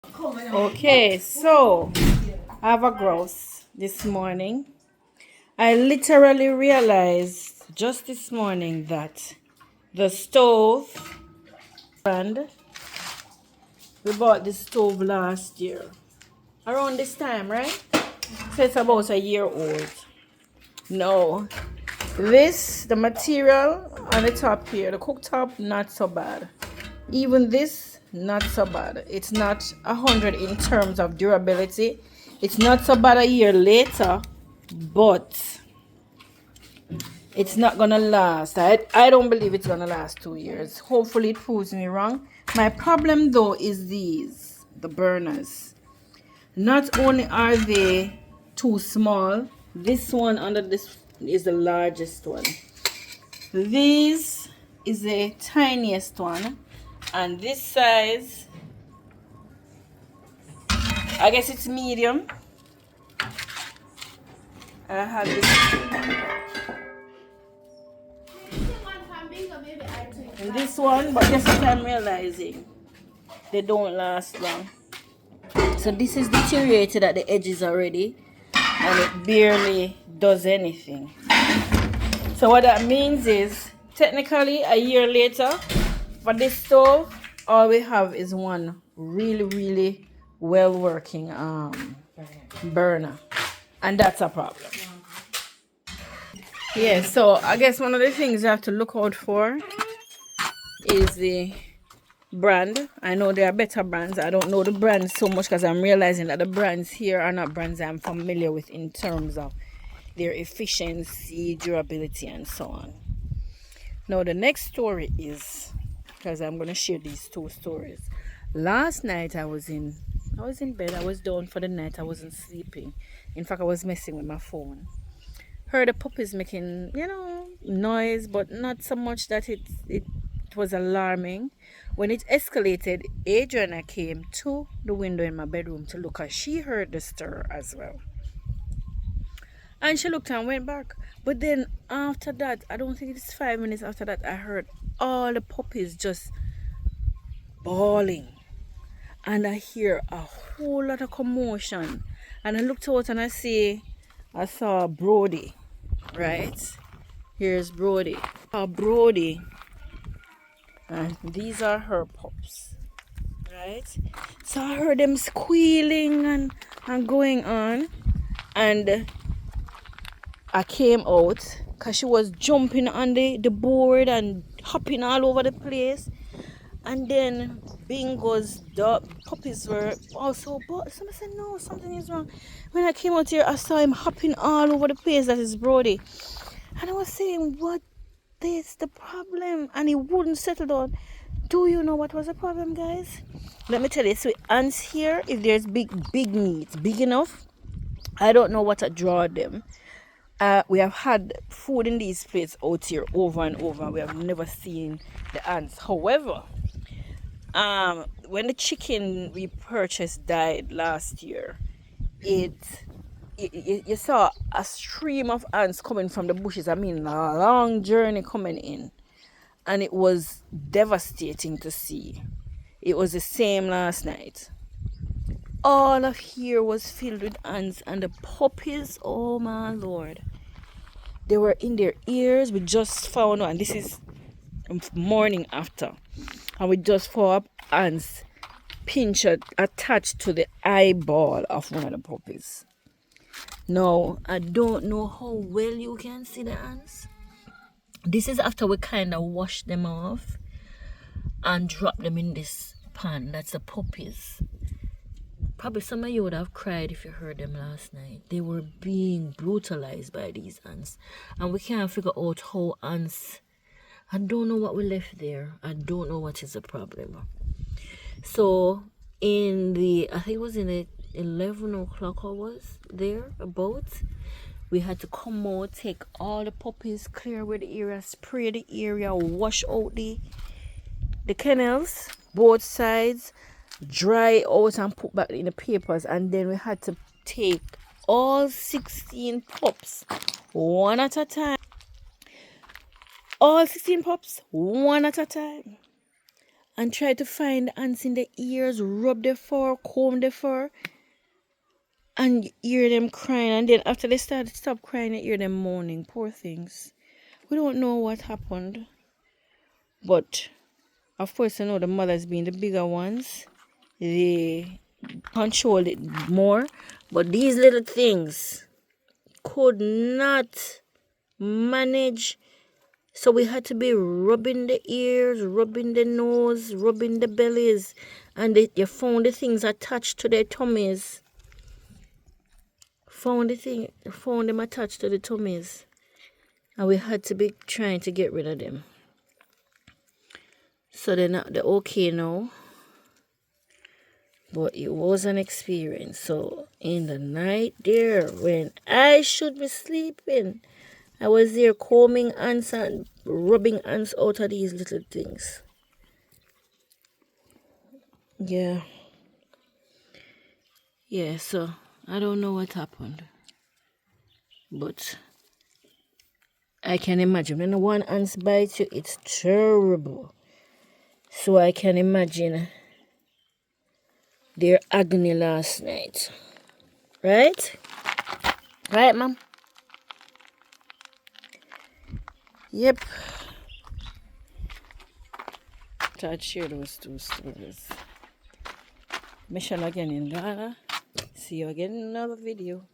Okay, so I have a grouse this morning. I literally realized just this morning that the stove brand, we bought this stove last year around this time, right? So it's about a year old. No, the material on the top here, the cooktop, not so bad. Even this, not so bad. It's not 100 in terms of durability. It's not so bad a year later, but it's not gonna last. I don't believe it's gonna last 2 years. Hopefully it proves me wrong. My problem though is the burners. Not only are they too small, this one under this is the largest one. This is the tiniest one, and this size, I guess it's medium. I have this one, but guess what I'm realizing? They don't last long. So this is deteriorated at the edges already, and it barely does anything. So what that means is, technically a year later, for this stove, all we have is one really well working burner, and that's a problem. Yeah, so I guess one of the things you have to look out for is the brand. I know there are better brands. I don't know the brands so much because I'm realizing that the brands here are not brands I'm familiar with in terms of their efficiency, durability, and so on. Now the next story is, because I'm going to share these two stories. Last night I was in bed. I was down for the night. I wasn't sleeping. In fact, I was messing with my phone. Heard the puppies making, noise, but not so much that it was alarming. When it escalated, Adriana came to the window in my bedroom to look, as she heard the stir as well. And she looked and went back. But then after that, I don't think it's 5 minutes after that, I heard all the puppies just bawling. And I hear a whole lot of commotion. And I looked out and I saw Brody, right? Here's Brody. Brody. And these are her pups, right? So I heard them squealing and going on. And I came out because she was jumping on the board and hopping all over the place. And then Bingo's puppies were also, but somebody said, no, something is wrong. When I came out here, I saw him hopping all over the place. That is Brody. And I was saying, what is the problem? And he wouldn't settle down. Do you know what was the problem, guys? Let me tell you. So ants here, if there's big meat, big enough, I don't know what to draw them. We have had food in these plates out here over and over. We have never seen the ants. However, when the chicken we purchased died last year, you saw a stream of ants coming from the bushes. I mean, a long journey coming in, and it was devastating to see. It was the same last night. All of here was filled with ants, and the puppies, oh my lord, they were in their ears. We just found one. This is morning after, and we just found ants attached to the eyeball of one of the puppies. Now, I don't know how well you can see the ants. This is after we kind of washed them off and dropped them in this pan. That's the puppies. Probably some of you would have cried if you heard them last night. They were being brutalized by these ants. And we can't figure out how ants... I don't know what we left there. I don't know what is the problem. So, I think it was in the 11 o'clock hours there, about, we had to come out, take all the puppies, clear with the area, spray the area, wash out the kennels, both sides, dry out and put back in the papers. And then we had to take all 16 pups one at a time. and try to find the ants in the ears, rub the fur, comb the fur, and you hear them crying. And then after they stop crying, you hear them moaning. Poor things. We don't know what happened. But, of course, you know the mothers being the bigger ones, they control it more. But these little things could not manage. So we had to be rubbing the ears, rubbing the nose, rubbing the bellies. And you found the things attached to their tummies. Found them attached to the tummies. And we had to be trying to get rid of them. So they're okay now. But it was an experience. So in the night there, when I should be sleeping, I was there combing ants and rubbing ants out of these little things. Yeah. Yeah, so I don't know what happened. But I can imagine when one ant bites you, it's terrible. So I can imagine their agony last night. Right? Right, Mom? Yep. I'd share those two stories. Mission again in Ghana. See you again in another video.